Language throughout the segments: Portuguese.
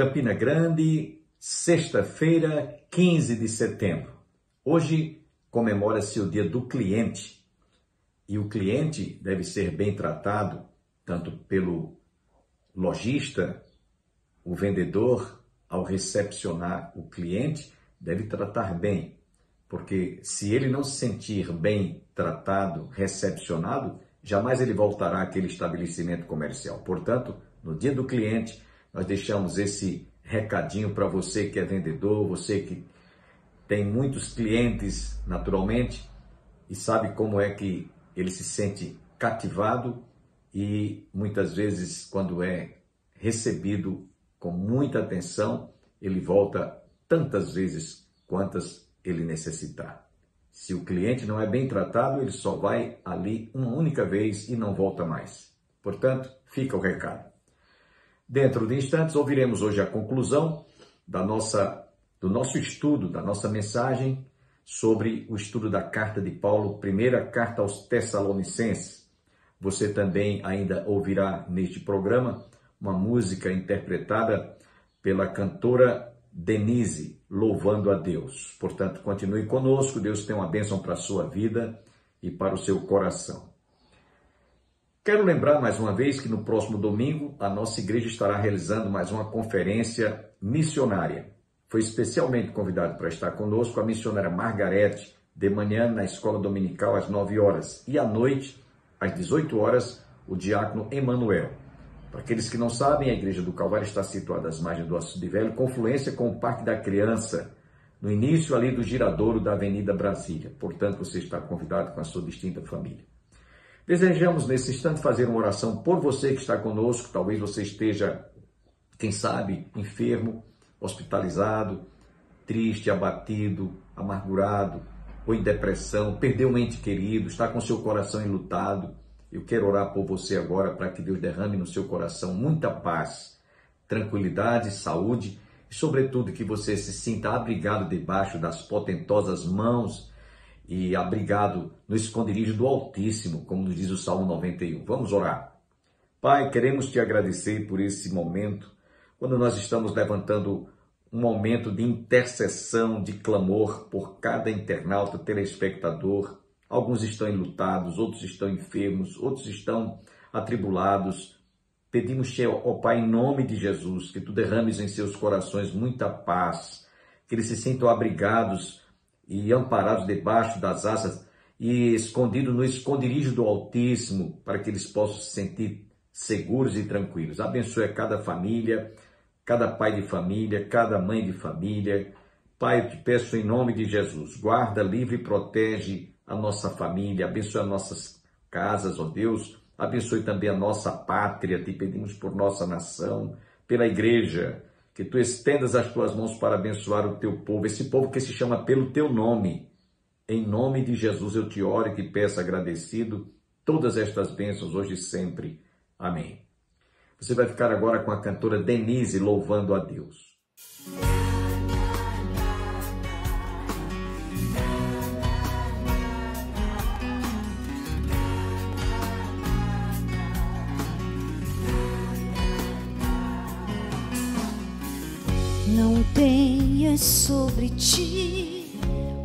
Campina Grande, sexta-feira, 15 de setembro. Hoje comemora-se o Dia do Cliente. E o cliente deve ser bem tratado, tanto pelo lojista, o vendedor, ao recepcionar o cliente, deve tratar bem. Porque se ele não se sentir bem tratado, recepcionado, jamais ele voltará àquele estabelecimento comercial. Portanto, no Dia do Cliente, nós deixamos esse recadinho para você que é vendedor, você que tem muitos clientes naturalmente e sabe como é que ele se sente cativado e muitas vezes quando é recebido com muita atenção, ele volta tantas vezes quantas ele necessitar. Se o cliente não é bem tratado, ele só vai ali uma única vez e não volta mais. Portanto, fica o recado. Dentro de instantes, ouviremos hoje a conclusão do nosso estudo, da nossa mensagem sobre o estudo da carta de Paulo, primeira carta aos Tessalonicenses. Você também ainda ouvirá neste programa uma música interpretada pela cantora Denise, louvando a Deus. Portanto, continue conosco, Deus tem uma bênção para a sua vida e para o seu coração. Quero lembrar mais uma vez que no próximo domingo a nossa igreja estará realizando mais uma conferência missionária. Foi especialmente convidado para estar conosco a missionária Margarete, de manhã na escola dominical às 9 horas e à noite, às 18 horas, o diácono Emanuel. Para aqueles que não sabem, a Igreja do Calvário está situada às margens do Açude Velho, confluência com o Parque da Criança, no início ali do giradouro da Avenida Brasília. Portanto, você está convidado com a sua distinta família. Desejamos nesse instante fazer uma oração por você que está conosco. Talvez você esteja, quem sabe, enfermo, hospitalizado, triste, abatido, amargurado, ou em depressão, perdeu um ente querido, está com seu coração enlutado. Eu quero orar por você agora para que Deus derrame no seu coração muita paz, tranquilidade, saúde e, sobretudo, que você se sinta abrigado debaixo das potentosas mãos e abrigado no esconderijo do Altíssimo, como nos diz o Salmo 91. Vamos orar. Pai, queremos te agradecer por esse momento, quando nós estamos levantando um momento de intercessão, de clamor por cada internauta, telespectador. Alguns estão enlutados, outros estão enfermos, outros estão atribulados. Pedimos-te, ó Pai, em nome de Jesus, que tu derrames em seus corações muita paz, que eles se sintam abrigados e amparados debaixo das asas e escondidos no esconderijo do Altíssimo, para que eles possam se sentir seguros e tranquilos. Abençoe cada família, cada pai de família, cada mãe de família. Pai, eu te peço em nome de Jesus, guarda, livre e protege a nossa família, abençoe as nossas casas, ó Deus, abençoe também a nossa pátria, te pedimos por nossa nação, pela igreja, que tu estendas as tuas mãos para abençoar o teu povo, esse povo que se chama pelo teu nome. Em nome de Jesus eu te oro e te peço agradecido todas estas bênçãos hoje e sempre. Amém. Você vai ficar agora com a cantora Denise louvando a Deus. Não tenhas sobre ti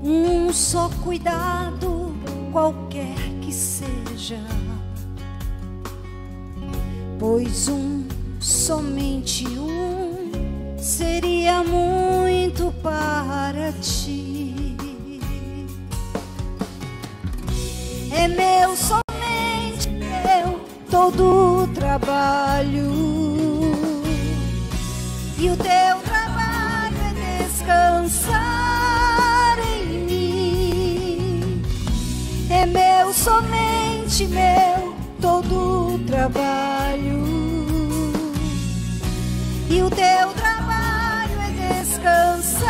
um só cuidado, qualquer que seja, pois somente um, seria muito para ti. É meu, somente meu, todo o trabalho, e o teu trabalho é descansar em mim. É meu, somente meu, todo o trabalho, e o teu trabalho é descansar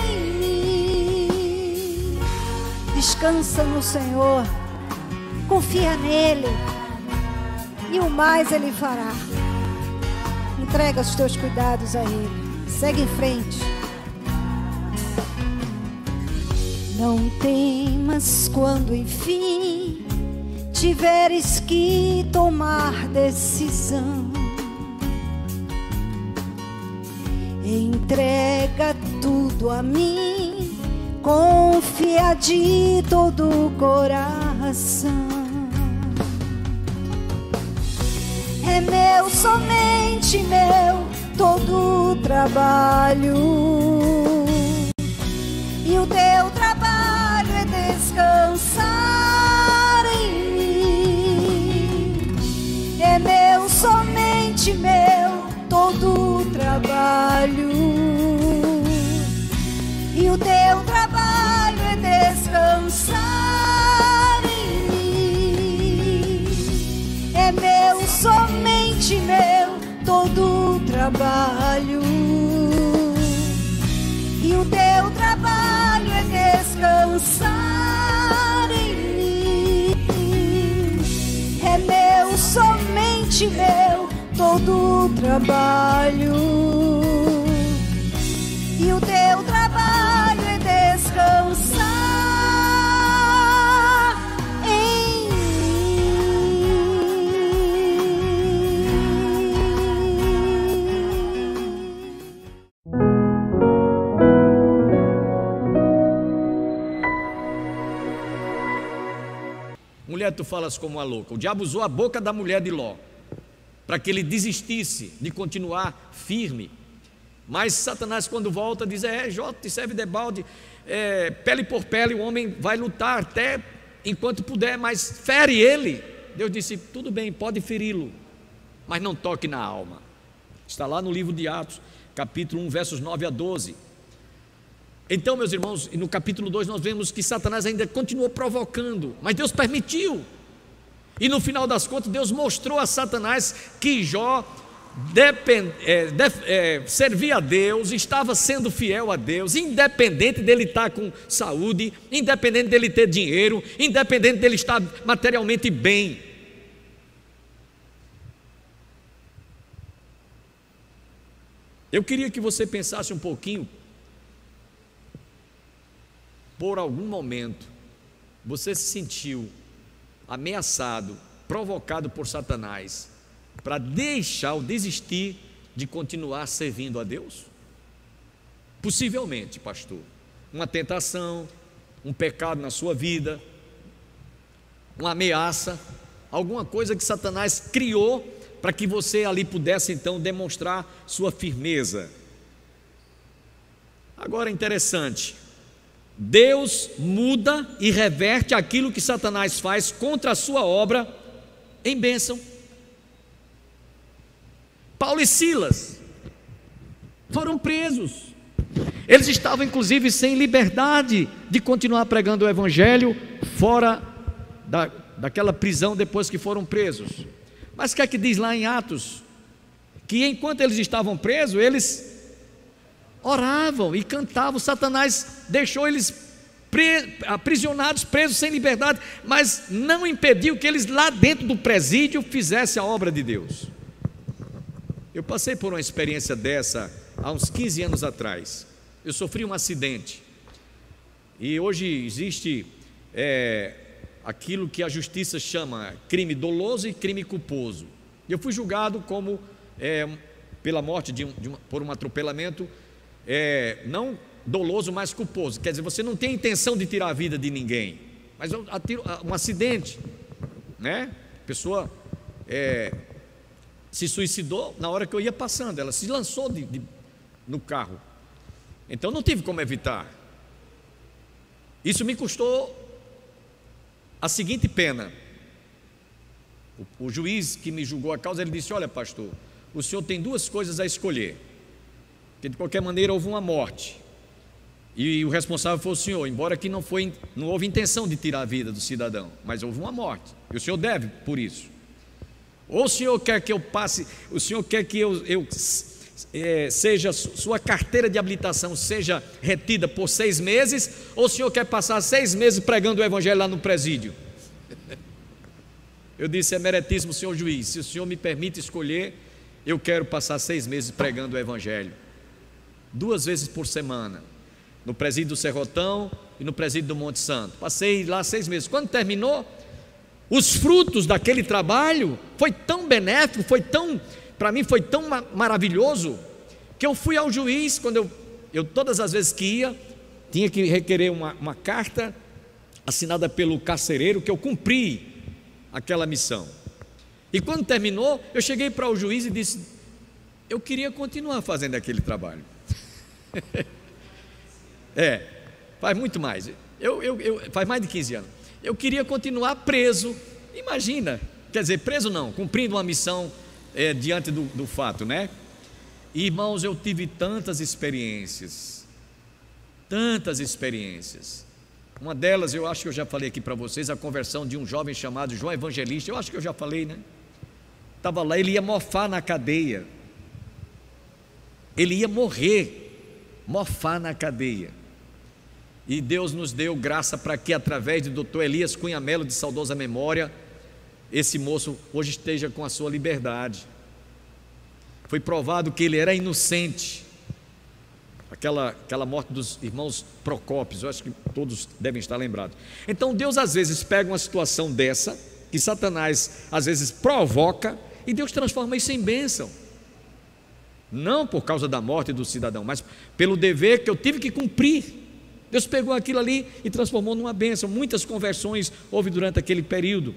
em mim. Descansa no Senhor, confia nele, e o mais ele fará. Entrega os teus cuidados a ele, segue em frente. Não temas quando enfim tiveres que tomar decisão. entrega tudo a mim, confia de todo o coração. É meu, somente meu, todo o trabalho, e o teu trabalho é descansar em mim. É meu, somente meu, todo o trabalho, e o teu trabalho é descansar em mim. É meu, somente meu, todo o trabalho, e o teu trabalho é descansar em mim. É meu, somente meu, todo o trabalho, e o teu trabalho é descansar em Mulher, tu falas como uma louca. O diabo usou a boca da mulher de Ló para que ele desistisse de continuar firme. Mas Satanás, quando volta, diz: Jó, te serve de balde, pele por pele, o homem vai lutar até enquanto puder, mas fere ele. Deus disse: tudo bem, pode feri-lo, mas não toque na alma. Está lá no livro de Atos, capítulo 1, versos 9 a 12. Então, meus irmãos, no capítulo 2 nós vemos que Satanás ainda continuou provocando, mas Deus permitiu. E no final das contas, Deus mostrou a Satanás que Jó servia a Deus, estava sendo fiel a Deus, independente dele estar com saúde, independente dele ter dinheiro, independente dele estar materialmente bem. Eu queria que você pensasse um pouquinho. Por algum momento você se sentiu ameaçado, provocado por Satanás para deixar ou desistir de continuar servindo a Deus? Possivelmente, pastor, uma tentação, um pecado na sua vida, uma ameaça, alguma coisa que Satanás criou para que você ali pudesse então demonstrar sua firmeza. Agora, interessante, Deus muda e reverte aquilo que Satanás faz contra a sua obra em bênção. Paulo e Silas foram presos. Eles estavam inclusive sem liberdade de continuar pregando o evangelho fora daquela prisão depois que foram presos. Mas o que é que diz lá em Atos? Que enquanto eles estavam presos, eles oravam e cantavam. Satanás deixou eles aprisionados, presos, sem liberdade, mas não impediu que eles lá dentro do presídio fizessem a obra de Deus. Eu passei por uma experiência dessa há uns 15 anos atrás. Eu sofri um acidente e hoje existe aquilo que a justiça chama crime doloso e crime culposo. Eu fui julgado como pela morte por um atropelamento, não doloso, mas culposo. Quer dizer, você não tem intenção de tirar a vida de ninguém, mas um acidente, né? A pessoa se suicidou na hora que eu ia passando, ela se lançou no carro, então não tive como evitar. Isso me custou a seguinte pena. O juiz que me julgou a causa, ele disse: olha, pastor, o senhor tem duas coisas a escolher, porque de qualquer maneira houve uma morte, e o responsável foi o senhor, embora que não houve intenção de tirar a vida do cidadão, mas houve uma morte, e o senhor deve por isso. Ou o senhor quer que eu passe, o senhor quer que seja, sua carteira de habilitação seja retida por 6 meses, ou o senhor quer passar 6 meses pregando o evangelho lá no presídio? Eu disse: é meritíssimo, senhor juiz, se o senhor me permite escolher, eu quero passar 6 meses pregando o evangelho, 2 vezes por semana, no presídio do Serrotão e no presídio do Monte Santo. Passei lá 6 meses. Quando terminou, os frutos daquele trabalho foi tão benéfico, para mim foi tão maravilhoso, que eu fui ao juiz, quando eu todas as vezes que ia, tinha que requerer uma carta assinada pelo carcereiro, que eu cumpri aquela missão. E quando terminou, eu cheguei para o juiz e disse: eu queria continuar fazendo aquele trabalho. Faz muito mais. Faz mais de 15 anos. Eu queria continuar preso. Imagina, quer dizer, preso não, cumprindo uma missão diante do fato, né? E, irmãos, eu tive tantas experiências. Uma delas, eu acho que eu já falei aqui para vocês, a conversão de um jovem chamado João Evangelista. Eu acho que eu já falei, né? Estava lá, ele ia mofar na cadeia. Ele ia mofar na cadeia. E Deus nos deu graça para que, através de Dr. Elias Cunha Melo, de saudosa memória, esse moço hoje esteja com a sua liberdade. Foi provado que ele era inocente. Aquela morte dos irmãos Procópios, eu acho que todos devem estar lembrados. Então Deus às vezes pega uma situação dessa, que Satanás às vezes provoca, e Deus transforma isso em bênção. Não por causa da morte do cidadão, mas pelo dever que eu tive que cumprir. Deus pegou aquilo ali e transformou numa bênção. Muitas conversões houve durante aquele período.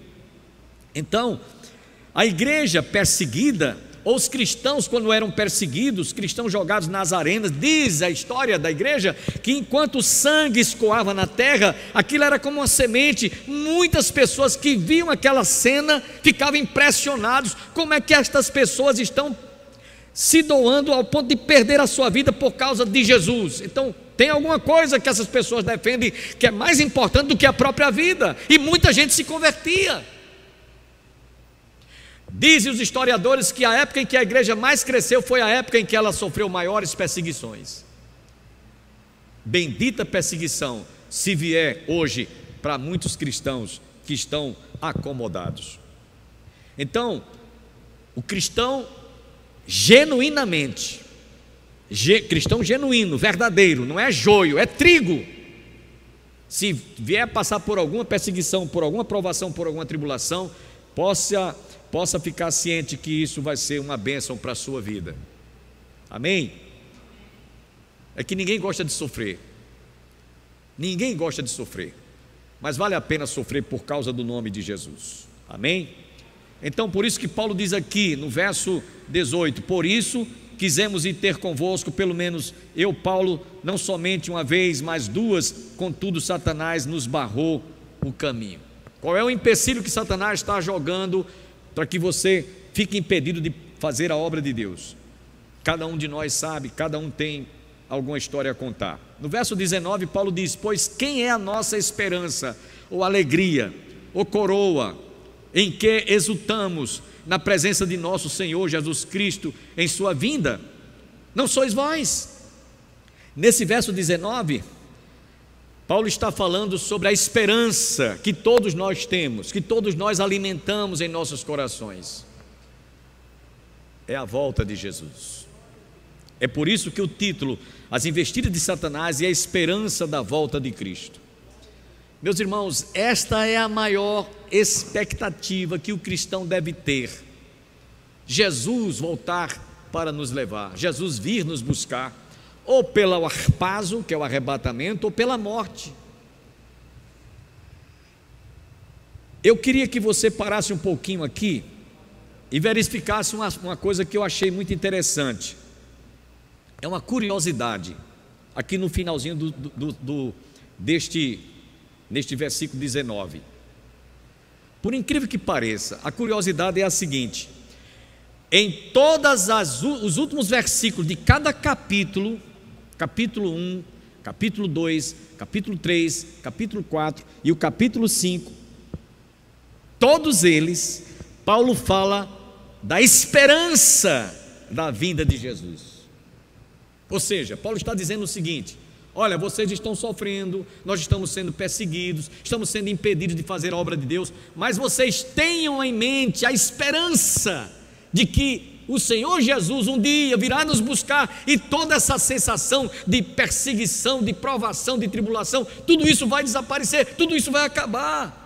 Então, a igreja perseguida, ou os cristãos quando eram perseguidos, cristãos jogados nas arenas, diz a história da igreja, que enquanto o sangue escoava na terra, aquilo era como uma semente. Muitas pessoas que viam aquela cena ficavam impressionados, como é que estas pessoas estão se doando ao ponto de perder a sua vida por causa de Jesus. Então tem alguma coisa que essas pessoas defendem que é mais importante do que a própria vida, e muita gente se convertia. Dizem os historiadores que a época em que a igreja mais cresceu foi a época em que ela sofreu maiores perseguições. Bendita perseguição se vier hoje para muitos cristãos que estão acomodados. Então, o cristão genuinamente, cristão genuíno, verdadeiro, não é joio, é trigo. Se vier passar por alguma perseguição, por alguma provação, por alguma tribulação, possa ficar ciente que isso vai ser uma bênção para a sua vida. Amém? É que ninguém gosta de sofrer. Ninguém gosta de sofrer. Mas vale a pena sofrer por causa do nome de Jesus. Amém? Então, por isso que Paulo diz aqui no verso 18: por isso quisemos ir ter convosco, pelo menos eu, Paulo, não somente uma vez, mas duas, contudo Satanás nos barrou o caminho. Qual é o empecilho que Satanás está jogando para que você fique impedido de fazer a obra de Deus? Cada um de nós sabe, cada um tem alguma história a contar. No verso 19, Paulo diz: pois quem é a nossa esperança, ou alegria, ou coroa, em que exultamos na presença de nosso Senhor Jesus Cristo em sua vinda? Não sois vós? Nesse verso 19, Paulo está falando sobre a esperança que todos nós temos, que todos nós alimentamos em nossos corações. É a volta de Jesus. É por isso que o título, As Investidas de Satanás e a Esperança da Volta de Cristo. Meus irmãos, esta é a maior expectativa que o cristão deve ter: Jesus voltar para nos levar, Jesus vir nos buscar, ou pelo harpazo, que é o arrebatamento, ou pela morte. Eu queria que você parasse um pouquinho aqui e verificasse uma coisa que eu achei muito interessante. É uma curiosidade, aqui no finalzinho neste versículo 19. Por incrível que pareça, a curiosidade é a seguinte: em os últimos versículos de cada capítulo, capítulo 1, capítulo 2, capítulo 3, capítulo 4 e o capítulo 5, todos eles, Paulo fala da esperança da vinda de Jesus. Ou seja, Paulo está dizendo o seguinte: olha, vocês estão sofrendo, nós estamos sendo perseguidos, estamos sendo impedidos de fazer a obra de Deus, mas vocês tenham em mente a esperança de que o Senhor Jesus um dia virá nos buscar, e toda essa sensação de perseguição, de provação, de tribulação, tudo isso vai desaparecer, tudo isso vai acabar.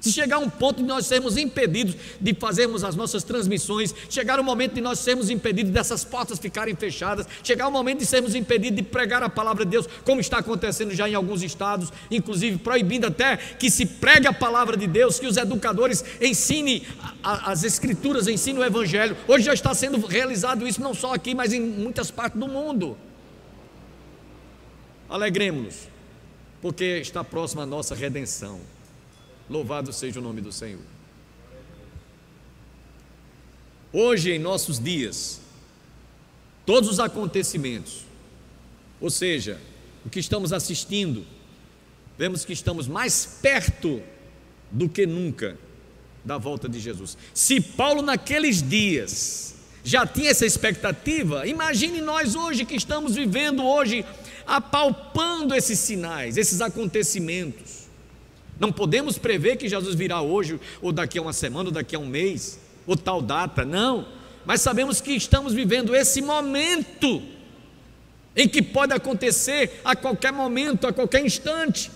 Se chegar um ponto de nós sermos impedidos de fazermos as nossas transmissões, chegar o momento de nós sermos impedidos dessas portas ficarem fechadas, chegar o momento de sermos impedidos de pregar a palavra de Deus, como está acontecendo já em alguns estados, inclusive proibindo até que se pregue a palavra de Deus, que os educadores ensinem as escrituras, ensinem o evangelho. Hoje já está sendo realizado isso, não só aqui, mas em muitas partes do mundo. Alegremos-nos, porque está próxima a nossa redenção. Louvado seja o nome do Senhor. Hoje, em nossos dias, todos os acontecimentos, ou seja, o que estamos assistindo, vemos que estamos mais perto do que nunca da volta de Jesus. Se Paulo naqueles dias já tinha essa expectativa, imagine nós hoje que estamos vivendo hoje, apalpando esses sinais, esses acontecimentos. Não podemos prever que Jesus virá hoje, ou daqui a uma semana, ou daqui a um mês, ou tal data, não. Mas sabemos que estamos vivendo esse momento, em que pode acontecer a qualquer momento, a qualquer instante.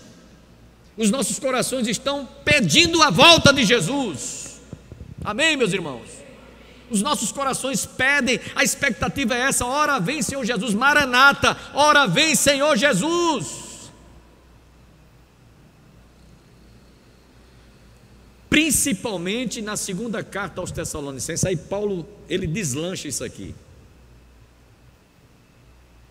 Os nossos corações estão pedindo a volta de Jesus. Amém, meus irmãos? Os nossos corações pedem, a expectativa é essa: ora vem Senhor Jesus, Maranata, ora vem Senhor Jesus. Principalmente na segunda carta aos Tessalonicenses, aí Paulo, ele deslancha isso aqui.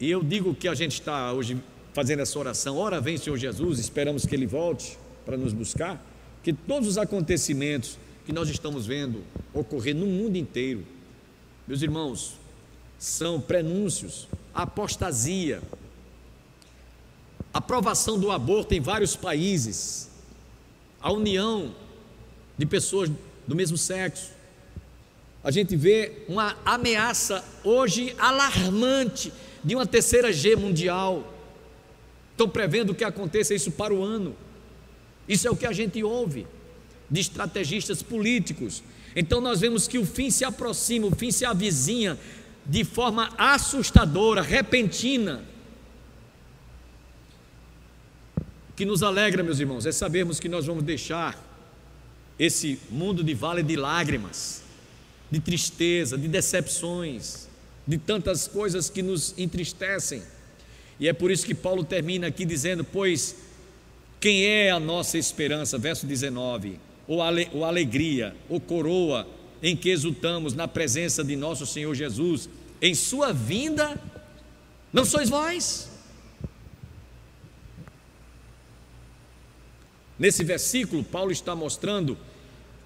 E eu digo que a gente está hoje fazendo essa oração, ora vem Senhor Jesus, esperamos que Ele volte para nos buscar, que todos os acontecimentos que nós estamos vendo ocorrer no mundo inteiro, meus irmãos, são prenúncios, a apostasia, a aprovação do aborto em vários países, a união de pessoas do mesmo sexo. A gente vê uma ameaça hoje alarmante de uma terceira G mundial. Estão prevendo que aconteça isso para o ano. Isso é o que a gente ouve de estrategistas políticos. Então nós vemos que o fim se aproxima, o fim se avizinha de forma assustadora, repentina. O que nos alegra, meus irmãos, é sabermos que nós vamos deixar esse mundo de vale de lágrimas, de tristeza, de decepções, de tantas coisas que nos entristecem. E é por isso que Paulo termina aqui dizendo: pois quem é a nossa esperança, verso 19, ou alegria, ou coroa, em que exultamos na presença de nosso Senhor Jesus, em sua vinda, não sois vós? Nesse versículo, Paulo está mostrando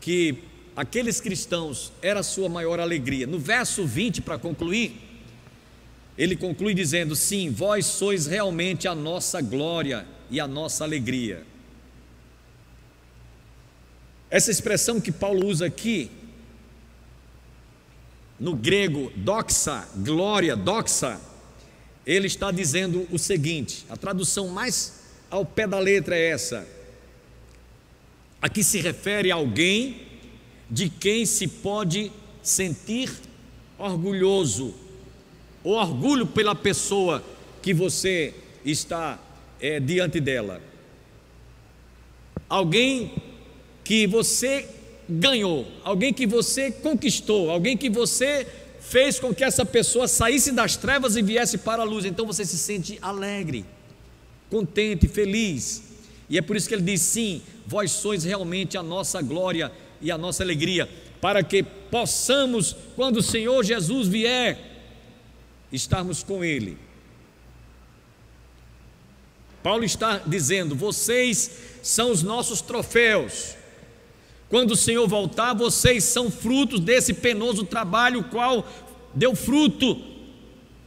que aqueles cristãos era a sua maior alegria. No verso 20, para concluir, ele conclui dizendo: sim, vós sois realmente a nossa glória e a nossa alegria. Essa expressão que Paulo usa aqui, no grego, doxa, glória, doxa, ele está dizendo o seguinte, a tradução mais ao pé da letra é essa: aqui se refere a alguém de quem se pode sentir orgulhoso, ou orgulho pela pessoa que você está diante dela. Alguém que você ganhou, alguém que você conquistou, alguém que você fez com que essa pessoa saísse das trevas e viesse para a luz. Então você se sente alegre, contente, feliz. E é por isso que ele diz: sim, vós sois realmente a nossa glória e a nossa alegria, para que possamos, quando o Senhor Jesus vier, estarmos com Ele. Paulo está dizendo: vocês são os nossos troféus. Quando o Senhor voltar, vocês são frutos desse penoso trabalho, o qual deu fruto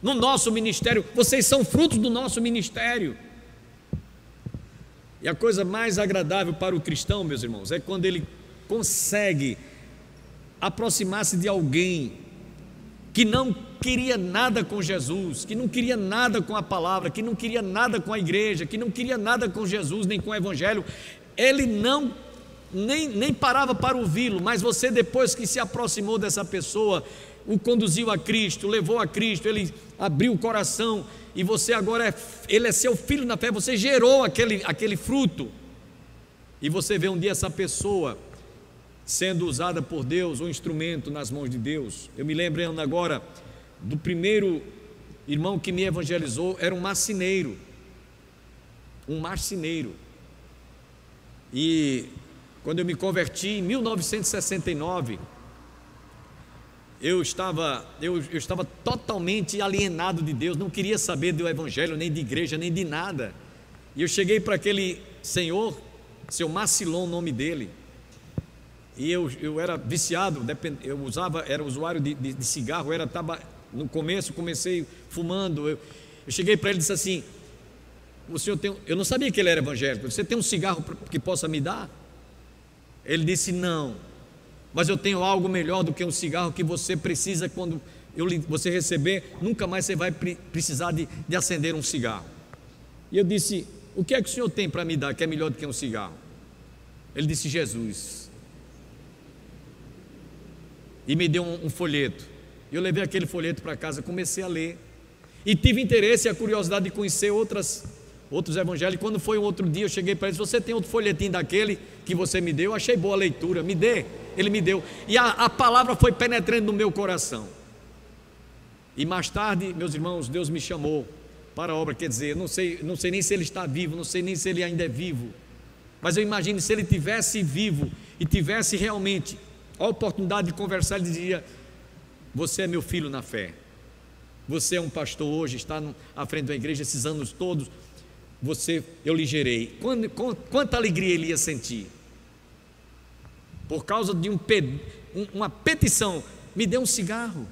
no nosso ministério. Vocês são frutos do nosso ministério. E a coisa mais agradável para o cristão, meus irmãos, é quando ele consegue aproximar-se de alguém que não queria nada com Jesus, que não queria nada com a palavra, que não queria nada com a igreja, que não queria nada com Jesus, nem com o evangelho. Ele nem parava para ouvi-lo, mas você, depois que se aproximou dessa pessoa, o conduziu a Cristo, levou a Cristo, ele abriu o coração, e você agora ele é seu filho na fé, você gerou aquele fruto, e você vê um dia essa pessoa sendo usada por Deus, um instrumento nas mãos de Deus. Eu me lembrando agora do primeiro irmão que me evangelizou, era um marceneiro. E quando eu me converti em 1969, eu estava totalmente alienado de Deus, não queria saber do evangelho, nem de igreja, nem de nada. E eu cheguei para aquele senhor, seu Macilon, o nome dele, e eu era viciado, era usuário de cigarro, no começo comecei fumando. Eu cheguei para ele e disse assim: o senhor tem, eu não sabia que ele era evangélico, você tem um cigarro que possa me dar? Ele disse: não, mas eu tenho algo melhor do que um cigarro que você precisa, quando você receber, nunca mais você vai precisar de acender um cigarro. E eu disse: o que é que o senhor tem para me dar que é melhor do que um cigarro? Ele disse: Jesus. E me deu um folheto. Eu levei aquele folheto para casa, comecei a ler, e tive interesse e a curiosidade de conhecer outros evangelhos. Quando foi um outro dia, eu cheguei para ele: você tem outro folhetinho daquele que você me deu? Eu achei boa a leitura, me dê. Ele me deu, e a palavra foi penetrando no meu coração. E mais tarde, meus irmãos, Deus me chamou para a obra. Quer dizer, não sei nem se ele está vivo, não sei nem se ele ainda é vivo, mas eu imagino, se ele tivesse vivo e tivesse realmente a oportunidade de conversar, ele dizia: você é meu filho na fé, você é um pastor hoje, está à frente da igreja esses anos todos, eu lhe gerei. Quanta alegria ele ia sentir, por causa de uma petição: me dê um cigarro.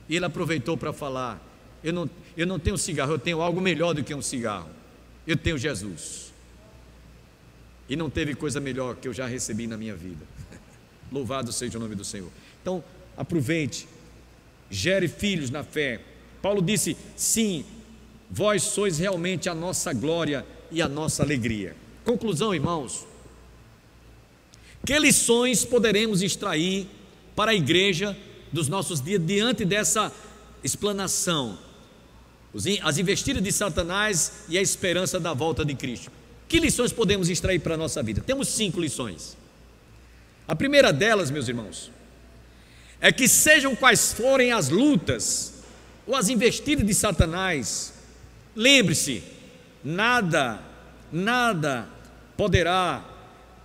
E ele aproveitou para falar: eu não tenho cigarro, eu tenho algo melhor do que um cigarro, eu tenho Jesus, e não teve coisa melhor que eu já recebi na minha vida. Louvado seja o nome do Senhor. Então, aproveite, gere filhos na fé. Paulo disse: sim, vós sois realmente a nossa glória e a nossa alegria. Conclusão, irmãos: que lições poderemos extrair para a igreja dos nossos dias diante dessa explanação, as investidas de Satanás e a esperança da volta de Cristo? Que lições podemos extrair para a nossa vida? Temos 5 lições. A primeira delas, meus irmãos, é que, sejam quais forem as lutas ou as investidas de Satanás, lembre-se, nada poderá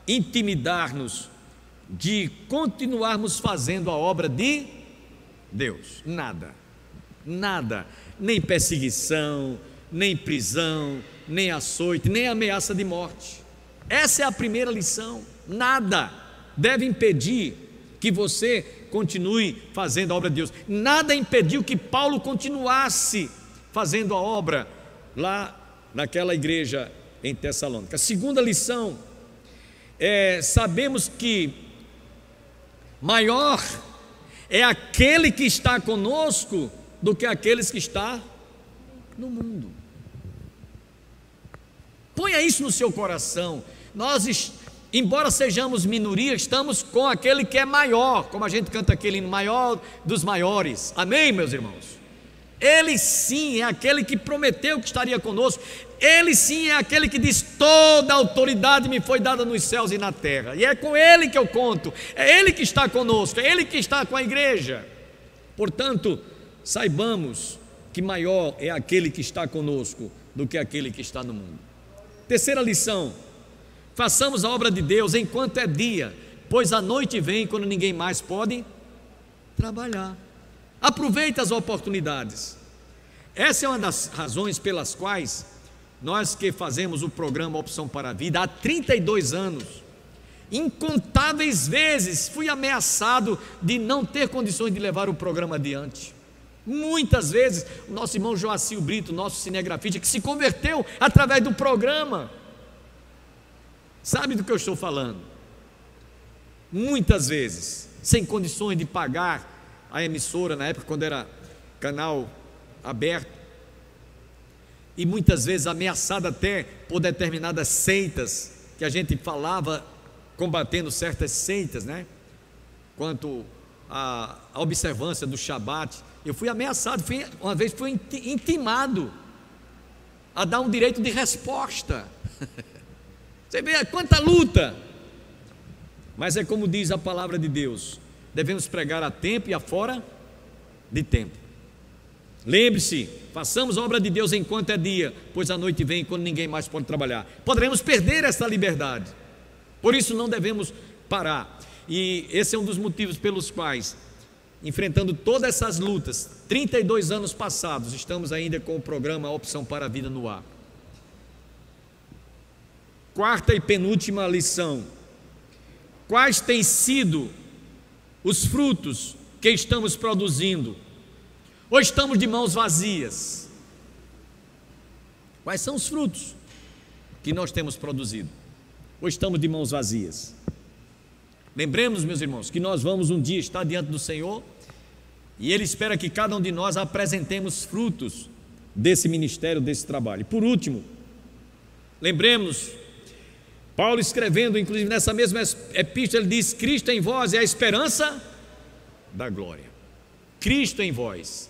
intimidar-nos de continuarmos fazendo a obra de Deus. Nada, nem perseguição, nem prisão, nem açoite, nem ameaça de morte. Essa é a primeira lição. Nada deve impedir que você continue fazendo a obra de Deus. Nada impediu que Paulo continuasse fazendo a obra lá naquela igreja em Tessalônica. A segunda lição sabemos que maior é aquele que está conosco do que aqueles que estão no mundo. Ponha isso no seu coração. Nós, embora sejamos minoria, estamos com aquele que é maior, como a gente canta aquele maior dos maiores. Amém, meus irmãos? Ele sim é aquele que prometeu que estaria conosco. Ele sim é aquele que diz: toda a autoridade me foi dada nos céus e na terra. E é com ele que eu conto. É ele que está conosco, é ele que está com a igreja. Portanto, saibamos que maior é aquele que está conosco do que aquele que está no mundo. Terceira lição: façamos a obra de Deus enquanto é dia, pois a noite vem quando ninguém mais pode trabalhar. Aproveite as oportunidades. Essa é uma das razões pelas quais nós que fazemos o programa Opção para a Vida há 32 anos, incontáveis vezes fui ameaçado de não ter condições de levar o programa adiante. Muitas vezes o nosso irmão Joacil Brito, nosso cinegrafista, que se converteu através do programa, sabe do que eu estou falando? Muitas vezes sem condições de pagar a emissora, na época quando era canal aberto, e muitas vezes ameaçado até por determinadas seitas, que a gente falava combatendo certas seitas, né? Quanto à observância do Shabat. Eu fui ameaçado, uma vez fui intimado a dar um direito de resposta. Você vê quanta luta. Mas é como diz a palavra de Deus: devemos pregar a tempo e a fora de tempo. Lembre-se, façamos a obra de Deus enquanto é dia, pois a noite vem quando ninguém mais pode trabalhar. Poderemos perder essa liberdade. Por isso não devemos parar. E esse é um dos motivos pelos quais, enfrentando todas essas lutas, 32 anos passados, estamos ainda com o programa Opção para a Vida no ar. Quarta e penúltima lição: quais têm sido os frutos que estamos produzindo? Ou estamos de mãos vazias? Quais são os frutos que nós temos produzido? Ou estamos de mãos vazias? Lembremos, meus irmãos, que nós vamos um dia estar diante do Senhor e Ele espera que cada um de nós apresentemos frutos desse ministério, desse trabalho. E por último, lembremos, Paulo escrevendo, inclusive nessa mesma epístola, ele diz: Cristo em vós é a esperança da glória. Cristo em vós,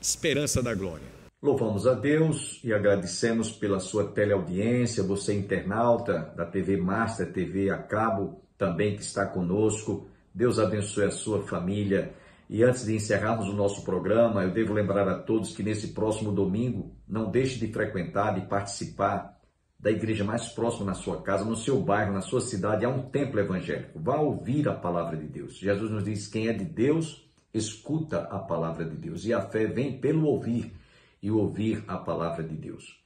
esperança da glória. Louvamos a Deus e agradecemos pela sua teleaudiência, você internauta da TV Master, TV a cabo, também que está conosco. Deus abençoe a sua família. E antes de encerrarmos o nosso programa, eu devo lembrar a todos que nesse próximo domingo, não deixe de frequentar, de participar da igreja mais próxima na sua casa, no seu bairro, na sua cidade. Há um templo evangélico. Vá ouvir a palavra de Deus. Jesus nos diz: quem é de Deus, escuta a palavra de Deus. E a fé vem pelo ouvir, e ouvir a palavra de Deus.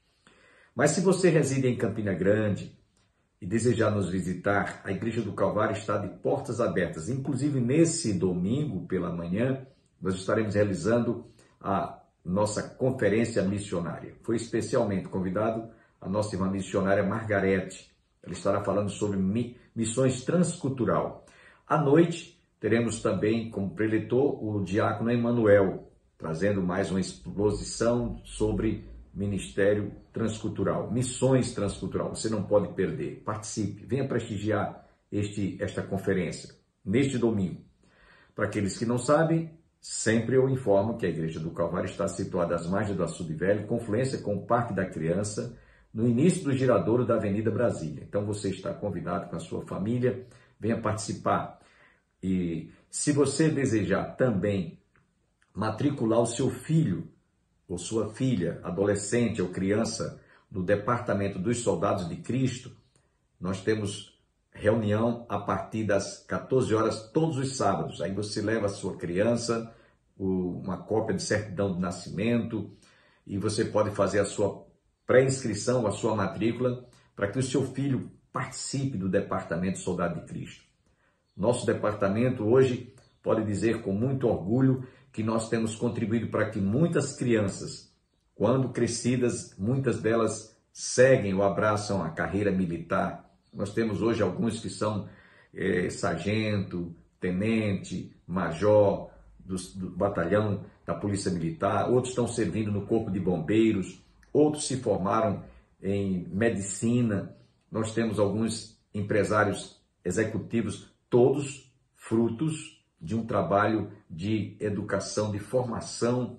Mas se você reside em Campina Grande e desejar nos visitar, a Igreja do Calvário está de portas abertas. Inclusive nesse domingo pela manhã, nós estaremos realizando a nossa conferência missionária. Foi especialmente convidado a nossa irmã missionária Margarete. Ela estará falando sobre missões transcultural. À noite, teremos também como preletor o diácono Emanuel, trazendo mais uma exposição sobre ministério transcultural, missões transcultural. Você não pode perder. Participe, venha prestigiar esta conferência neste domingo. Para aqueles que não sabem, sempre eu informo que a Igreja do Calvário está situada às margens do Açude Velho, confluência com o Parque da Criança, no início do giradouro da Avenida Brasília. Então você está convidado com a sua família, venha participar. E se você desejar também matricular o seu filho ou sua filha, adolescente ou criança, no Departamento dos Soldados de Cristo, nós temos reunião a partir das 14 horas todos os sábados. Aí você leva a sua criança, uma cópia de certidão de nascimento, e você pode fazer a sua pré-inscrição, a sua matrícula, para que o seu filho participe do Departamento Soldado de Cristo. Nosso departamento hoje pode dizer com muito orgulho que nós temos contribuído para que muitas crianças, quando crescidas, muitas delas seguem ou abraçam a carreira militar. Nós temos hoje alguns que são sargento, tenente, major do batalhão da Polícia Militar, outros estão servindo no Corpo de Bombeiros, outros se formaram em medicina. Nós temos alguns empresários executivos, todos frutos de um trabalho de educação, de formação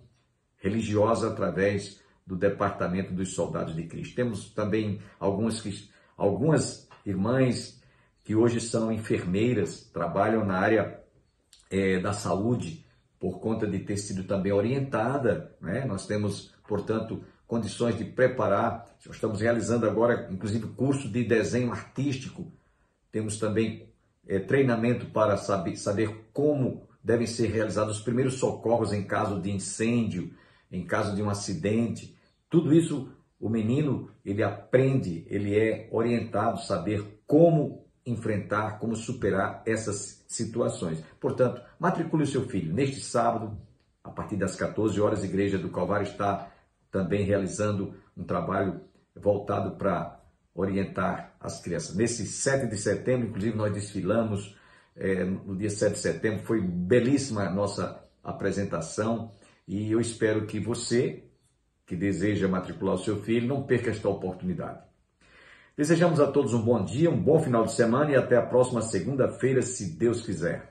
religiosa através do Departamento dos Soldados de Cristo. Temos também algumas irmãs que hoje são enfermeiras, trabalham na área da saúde, por conta de ter sido também orientada, né? Nós temos, portanto, condições de preparar. Estamos realizando agora, inclusive, curso de desenho artístico. Temos também treinamento para saber como devem ser realizados os primeiros socorros em caso de incêndio, em caso de um acidente. Tudo isso o menino, ele aprende, ele é orientado a saber como enfrentar, como superar essas situações. Portanto, matricule o seu filho. Neste sábado, a partir das 14 horas, a Igreja do Calvário está também realizando um trabalho voltado para orientar as crianças. Nesse 7 de setembro, inclusive, nós desfilamos no dia 7 de setembro. Foi belíssima a nossa apresentação e eu espero que você, que deseja matricular o seu filho, não perca esta oportunidade. Desejamos a todos um bom dia, um bom final de semana e até a próxima segunda-feira, se Deus quiser.